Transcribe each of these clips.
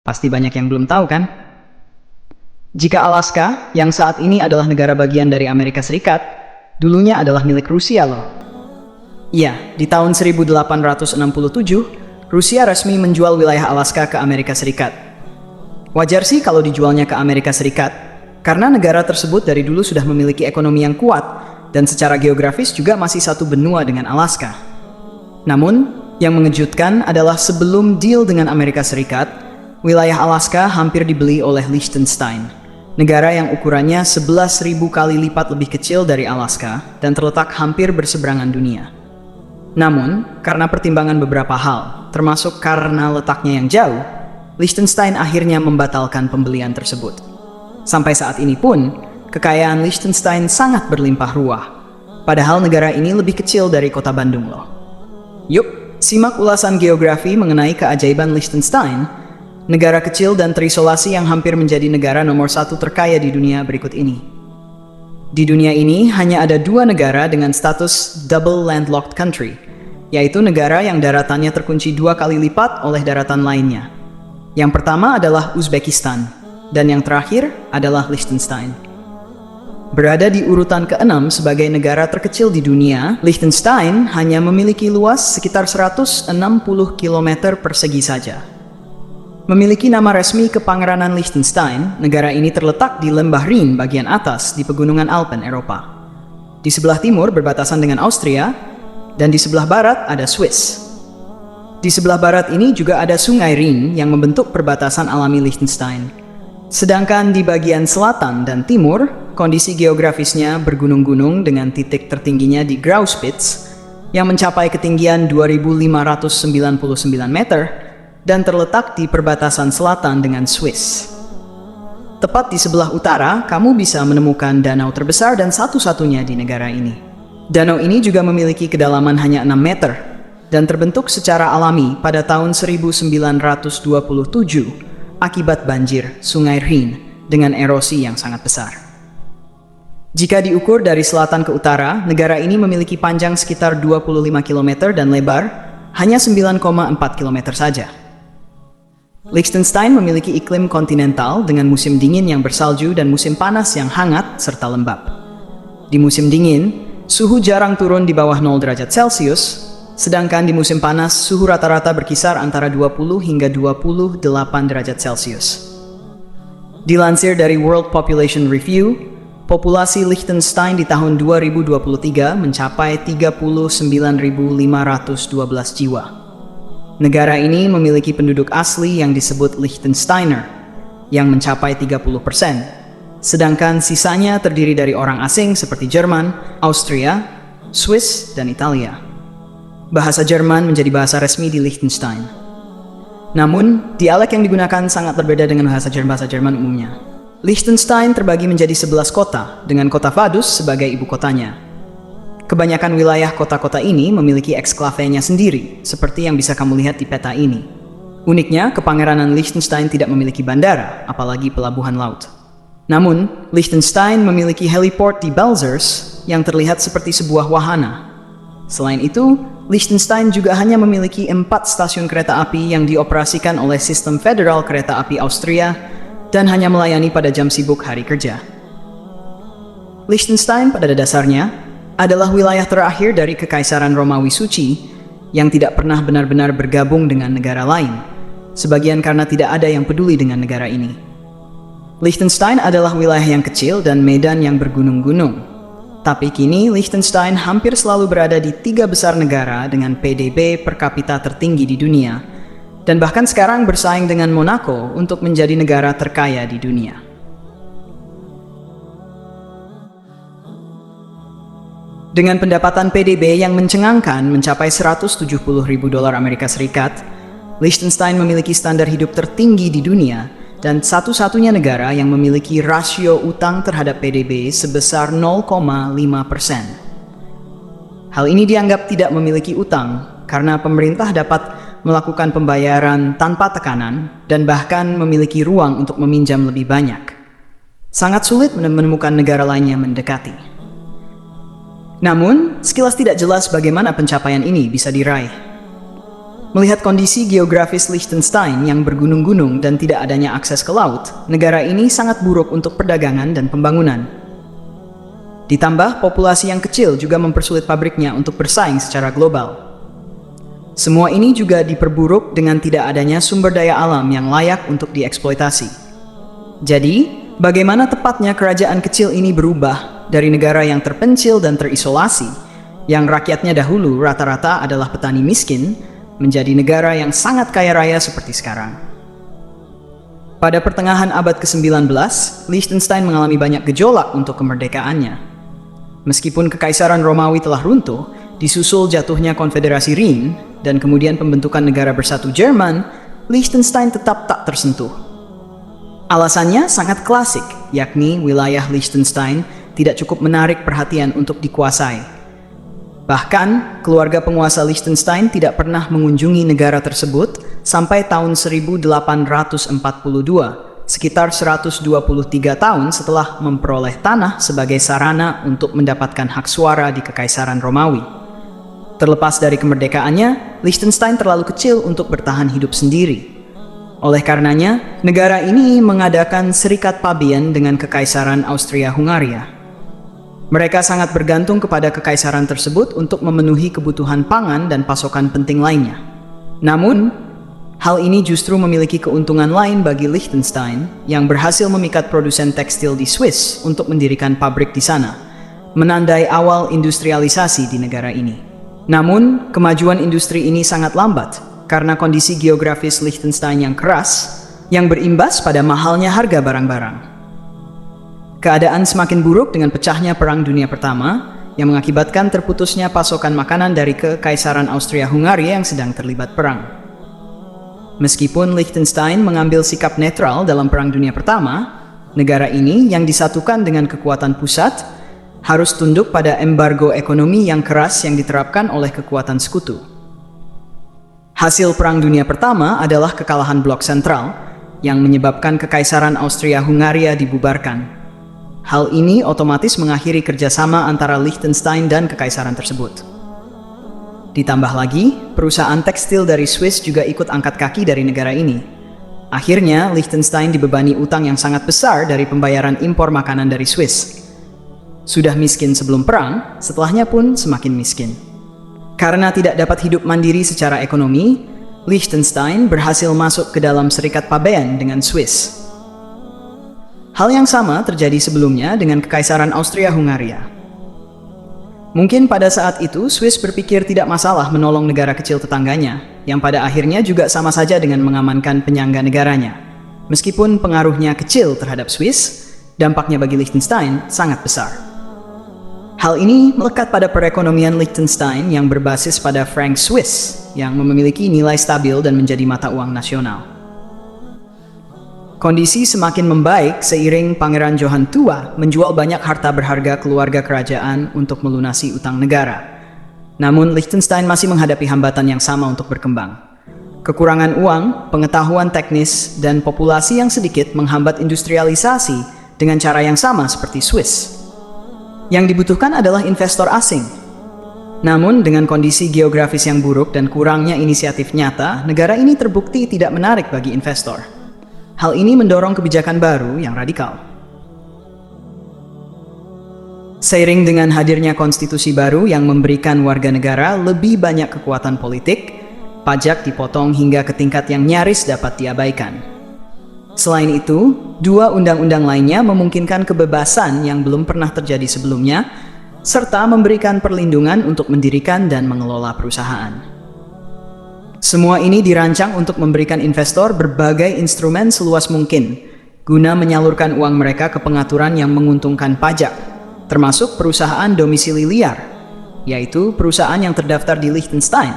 Pasti banyak yang belum tahu kan? Jika Alaska, yang saat ini adalah negara bagian dari Amerika Serikat, dulunya adalah milik Rusia loh. Iya, di tahun 1867, Rusia resmi menjual wilayah Alaska ke Amerika Serikat. Wajar sih kalau dijualnya ke Amerika Serikat, karena negara tersebut dari dulu sudah memiliki ekonomi yang kuat, dan secara geografis juga masih satu benua dengan Alaska. Namun, yang mengejutkan adalah sebelum deal dengan Amerika Serikat, wilayah Alaska hampir dibeli oleh Liechtenstein, negara yang ukurannya 11.000 kali lipat lebih kecil dari Alaska dan terletak hampir berseberangan dunia. Namun, karena pertimbangan beberapa hal, termasuk karena letaknya yang jauh, Liechtenstein akhirnya membatalkan pembelian tersebut. Sampai saat ini pun, kekayaan Liechtenstein sangat berlimpah ruah, padahal negara ini lebih kecil dari kota Bandung loh. Yuk, simak ulasan geografi mengenai keajaiban Liechtenstein, negara kecil dan terisolasi yang hampir menjadi negara nomor 1 terkaya di dunia berikut ini. Di dunia ini hanya ada 2 negara dengan status double landlocked country, yaitu negara yang daratannya terkunci 2 kali lipat oleh daratan lainnya. Yang pertama adalah Uzbekistan, dan yang terakhir adalah Liechtenstein. Berada di urutan ke-6 sebagai negara terkecil di dunia, Liechtenstein hanya memiliki luas sekitar 160 km persegi saja. Memiliki nama resmi Kepangeranan Liechtenstein, negara ini terletak di lembah Rhin bagian atas di pegunungan Alpen, Eropa. Di sebelah timur berbatasan dengan Austria, dan di sebelah barat ada Swiss. Di sebelah barat ini juga ada Sungai Rhin yang membentuk perbatasan alami Liechtenstein. Sedangkan di bagian selatan dan timur, kondisi geografisnya bergunung-gunung dengan titik tertingginya di Grauspitz yang mencapai ketinggian 2.599 meter dan terletak di perbatasan selatan dengan Swiss. Tepat di sebelah utara, kamu bisa menemukan danau terbesar dan satu-satunya di negara ini. Danau ini juga memiliki kedalaman hanya 6 meter dan terbentuk secara alami pada tahun 1927 akibat banjir Sungai Rhin dengan erosi yang sangat besar. Jika diukur dari selatan ke utara, negara ini memiliki panjang sekitar 25 km dan lebar hanya 9,4 km saja. Liechtenstein memiliki iklim kontinental dengan musim dingin yang bersalju dan musim panas yang hangat serta lembab. Di musim dingin, suhu jarang turun di bawah 0 derajat Celcius, sedangkan di musim panas suhu rata-rata berkisar antara 20 hingga 28 derajat Celcius. Dilansir dari World Population Review, populasi Liechtenstein di tahun 2023 mencapai 39.512 jiwa. Negara ini memiliki penduduk asli yang disebut Liechtensteiner, yang mencapai 30%, sedangkan sisanya terdiri dari orang asing seperti Jerman, Austria, Swiss, dan Italia. Bahasa Jerman menjadi bahasa resmi di Liechtenstein. Namun, dialek yang digunakan sangat berbeda dengan bahasa Jerman umumnya. Liechtenstein terbagi menjadi 11 kota, dengan kota Vaduz sebagai ibu kotanya. Kebanyakan wilayah kota-kota ini memiliki eksklavenya sendiri, seperti yang bisa kamu lihat di peta ini. Uniknya, Kepangeranan Liechtenstein tidak memiliki bandara, apalagi pelabuhan laut. Namun, Liechtenstein memiliki heliport di Balzers yang terlihat seperti sebuah wahana. Selain itu, Liechtenstein juga hanya memiliki 4 stasiun kereta api yang dioperasikan oleh sistem federal kereta api Austria dan hanya melayani pada jam sibuk hari kerja. Liechtenstein pada dasarnya adalah wilayah terakhir dari Kekaisaran Romawi Suci yang tidak pernah benar-benar bergabung dengan negara lain, sebagian karena tidak ada yang peduli dengan negara ini. Liechtenstein adalah wilayah yang kecil dan medan yang bergunung-gunung. Tapi kini Liechtenstein hampir selalu berada di 3 besar negara dengan PDB per kapita tertinggi di dunia, dan bahkan sekarang bersaing dengan Monaco untuk menjadi negara terkaya di dunia. Dengan pendapatan PDB yang mencengangkan mencapai 170.000 dolar Amerika Serikat, Liechtenstein memiliki standar hidup tertinggi di dunia dan satu-satunya negara yang memiliki rasio utang terhadap PDB sebesar 0,5%. Hal ini dianggap tidak memiliki utang karena pemerintah dapat melakukan pembayaran tanpa tekanan dan bahkan memiliki ruang untuk meminjam lebih banyak. Sangat sulit menemukan negara lain yang mendekati. Namun, sekilas tidak jelas bagaimana pencapaian ini bisa diraih. Melihat kondisi geografis Liechtenstein yang bergunung-gunung dan tidak adanya akses ke laut, negara ini sangat buruk untuk perdagangan dan pembangunan. Ditambah, populasi yang kecil juga mempersulit pabriknya untuk bersaing secara global. Semua ini juga diperburuk dengan tidak adanya sumber daya alam yang layak untuk dieksploitasi. Jadi, bagaimana tepatnya kerajaan kecil ini berubah dari negara yang terpencil dan terisolasi, yang rakyatnya dahulu rata-rata adalah petani miskin, menjadi negara yang sangat kaya raya seperti sekarang. Pada pertengahan abad ke-19, Liechtenstein mengalami banyak gejolak untuk kemerdekaannya. Meskipun Kekaisaran Romawi telah runtuh, disusul jatuhnya Konfederasi Rin, dan kemudian pembentukan negara bersatu Jerman, Liechtenstein tetap tak tersentuh. Alasannya sangat klasik, yakni wilayah Liechtenstein tidak cukup menarik perhatian untuk dikuasai. Bahkan, keluarga penguasa Liechtenstein tidak pernah mengunjungi negara tersebut sampai tahun 1842, sekitar 123 tahun setelah memperoleh tanah sebagai sarana untuk mendapatkan hak suara di Kekaisaran Romawi. Terlepas dari kemerdekaannya, Liechtenstein terlalu kecil untuk bertahan hidup sendiri. Oleh karenanya, negara ini mengadakan serikat pabean dengan Kekaisaran Austria-Hungaria. Mereka sangat bergantung kepada kekaisaran tersebut untuk memenuhi kebutuhan pangan dan pasokan penting lainnya. Namun, hal ini justru memiliki keuntungan lain bagi Liechtenstein yang berhasil memikat produsen tekstil di Swiss untuk mendirikan pabrik di sana, menandai awal industrialisasi di negara ini. Namun, kemajuan industri ini sangat lambat karena kondisi geografis Liechtenstein yang keras, yang berimbas pada mahalnya harga barang-barang. Keadaan semakin buruk dengan pecahnya Perang Dunia Pertama, yang mengakibatkan terputusnya pasokan makanan dari Kekaisaran Austria-Hungaria yang sedang terlibat perang. Meskipun Liechtenstein mengambil sikap netral dalam Perang Dunia Pertama, negara ini yang disatukan dengan kekuatan pusat harus tunduk pada embargo ekonomi yang keras yang diterapkan oleh kekuatan sekutu. Hasil Perang Dunia Pertama adalah kekalahan Blok Sentral yang menyebabkan Kekaisaran Austria-Hungaria dibubarkan. Hal ini otomatis mengakhiri kerjasama antara Liechtenstein dan kekaisaran tersebut. Ditambah lagi, perusahaan tekstil dari Swiss juga ikut angkat kaki dari negara ini. Akhirnya, Liechtenstein dibebani utang yang sangat besar dari pembayaran impor makanan dari Swiss. Sudah miskin sebelum perang, setelahnya pun semakin miskin. Karena tidak dapat hidup mandiri secara ekonomi, Liechtenstein berhasil masuk ke dalam serikat pabean dengan Swiss. Hal yang sama terjadi sebelumnya dengan Kekaisaran Austria-Hungaria. Mungkin pada saat itu Swiss berpikir tidak masalah menolong negara kecil tetangganya, yang pada akhirnya juga sama saja dengan mengamankan penyangga negaranya. Meskipun pengaruhnya kecil terhadap Swiss, dampaknya bagi Liechtenstein sangat besar. Hal ini melekat pada perekonomian Liechtenstein yang berbasis pada franc Swiss, yang memiliki nilai stabil dan menjadi mata uang nasional. Kondisi semakin membaik seiring Pangeran Johan Tua menjual banyak harta berharga keluarga kerajaan untuk melunasi utang negara. Namun Liechtenstein masih menghadapi hambatan yang sama untuk berkembang. Kekurangan uang, pengetahuan teknis, dan populasi yang sedikit menghambat industrialisasi dengan cara yang sama seperti Swiss. Yang dibutuhkan adalah investor asing. Namun dengan kondisi geografis yang buruk dan kurangnya inisiatif nyata, negara ini terbukti tidak menarik bagi investor. Hal ini mendorong kebijakan baru yang radikal. Seiring dengan hadirnya konstitusi baru yang memberikan warga negara lebih banyak kekuatan politik, pajak dipotong hingga ke tingkat yang nyaris dapat diabaikan. Selain itu, dua undang-undang lainnya memungkinkan kebebasan yang belum pernah terjadi sebelumnya, serta memberikan perlindungan untuk mendirikan dan mengelola perusahaan. Semua ini dirancang untuk memberikan investor berbagai instrumen seluas mungkin, guna menyalurkan uang mereka ke pengaturan yang menguntungkan pajak, termasuk perusahaan domisili liar, yaitu perusahaan yang terdaftar di Liechtenstein,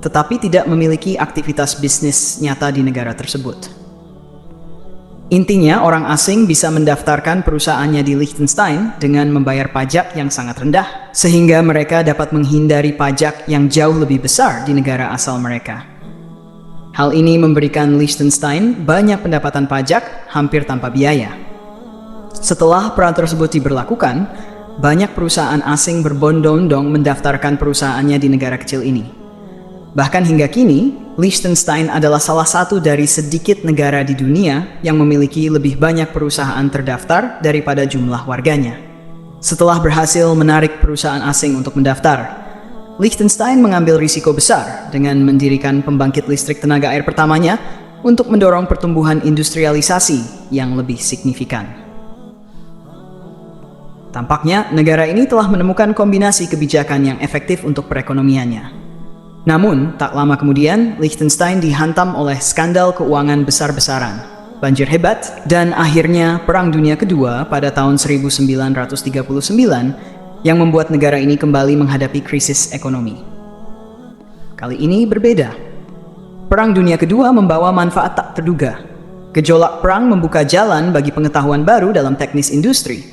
tetapi tidak memiliki aktivitas bisnis nyata di negara tersebut. Intinya, orang asing bisa mendaftarkan perusahaannya di Liechtenstein dengan membayar pajak yang sangat rendah, sehingga mereka dapat menghindari pajak yang jauh lebih besar di negara asal mereka. Hal ini memberikan Liechtenstein banyak pendapatan pajak hampir tanpa biaya. Setelah peraturan tersebut diberlakukan, banyak perusahaan asing berbondong-bondong mendaftarkan perusahaannya di negara kecil ini. Bahkan hingga kini, Liechtenstein adalah salah satu dari sedikit negara di dunia yang memiliki lebih banyak perusahaan terdaftar daripada jumlah warganya. Setelah berhasil menarik perusahaan asing untuk mendaftar, Liechtenstein mengambil risiko besar dengan mendirikan pembangkit listrik tenaga air pertamanya untuk mendorong pertumbuhan industrialisasi yang lebih signifikan. Tampaknya negara ini telah menemukan kombinasi kebijakan yang efektif untuk perekonomiannya. Namun, tak lama kemudian, Liechtenstein dihantam oleh skandal keuangan besar-besaran, banjir hebat, dan akhirnya Perang Dunia Kedua pada tahun 1939 yang membuat negara ini kembali menghadapi krisis ekonomi. Kali ini berbeda. Perang Dunia Kedua membawa manfaat tak terduga. Gejolak perang membuka jalan bagi pengetahuan baru dalam teknis industri.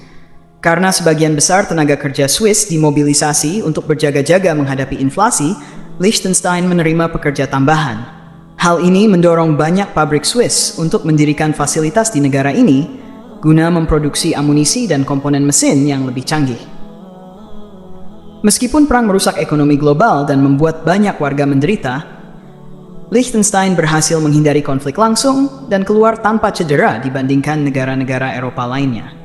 Karena sebagian besar tenaga kerja Swiss dimobilisasi untuk berjaga-jaga menghadapi inflasi, Liechtenstein menerima pekerja tambahan. Hal ini mendorong banyak pabrik Swiss untuk mendirikan fasilitas di negara ini guna memproduksi amunisi dan komponen mesin yang lebih canggih. Meskipun perang merusak ekonomi global dan membuat banyak warga menderita, Liechtenstein berhasil menghindari konflik langsung dan keluar tanpa cedera dibandingkan negara-negara Eropa lainnya.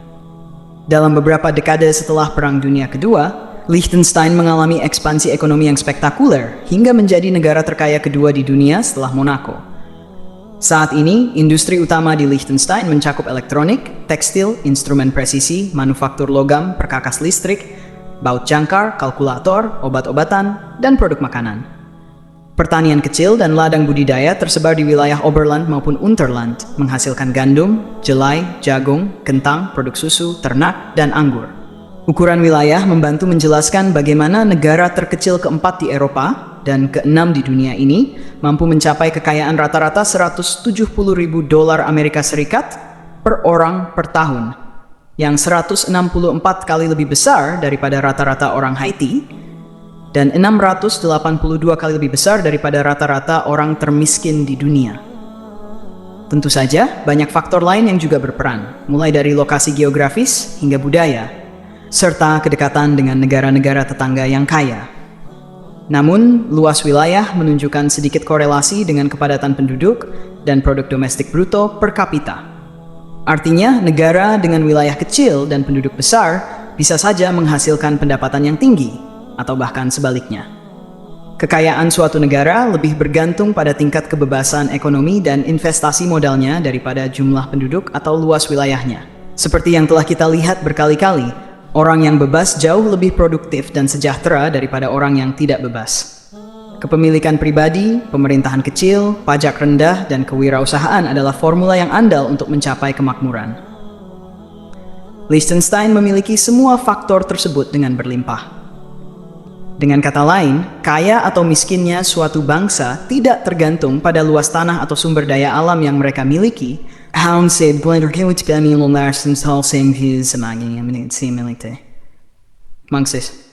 Dalam beberapa dekade setelah Perang Dunia Kedua, Liechtenstein mengalami ekspansi ekonomi yang spektakuler hingga menjadi negara terkaya kedua di dunia setelah Monaco. Saat ini, industri utama di Liechtenstein mencakup elektronik, tekstil, instrumen presisi, manufaktur logam, perkakas listrik, baut jangkar, kalkulator, obat-obatan, dan produk makanan. Pertanian kecil dan ladang budidaya tersebar di wilayah Oberland maupun Unterland, menghasilkan gandum, jelai, jagung, kentang, produk susu, ternak, dan anggur. Ukuran wilayah membantu menjelaskan bagaimana negara terkecil keempat di Eropa dan keenam di dunia ini mampu mencapai kekayaan rata-rata $170.000 Amerika Serikat per orang per tahun, yang 164 kali lebih besar daripada rata-rata orang Haiti dan 682 kali lebih besar daripada rata-rata orang termiskin di dunia. Tentu saja, banyak faktor lain yang juga berperan, mulai dari lokasi geografis hingga budaya, serta kedekatan dengan negara-negara tetangga yang kaya. Namun, luas wilayah menunjukkan sedikit korelasi dengan kepadatan penduduk dan produk domestik bruto per kapita. Artinya, negara dengan wilayah kecil dan penduduk besar bisa saja menghasilkan pendapatan yang tinggi, atau bahkan sebaliknya. Kekayaan suatu negara lebih bergantung pada tingkat kebebasan ekonomi dan investasi modalnya daripada jumlah penduduk atau luas wilayahnya. Seperti yang telah kita lihat berkali-kali, orang yang bebas jauh lebih produktif dan sejahtera daripada orang yang tidak bebas. Kepemilikan pribadi, pemerintahan kecil, pajak rendah, dan kewirausahaan adalah formula yang andal untuk mencapai kemakmuran. Liechtenstein memiliki semua faktor tersebut dengan berlimpah. Dengan kata lain, kaya atau miskinnya suatu bangsa tidak tergantung pada luas tanah atau sumber daya alam yang mereka miliki. Han said blender killing to be a million last and all same views among Mangsis.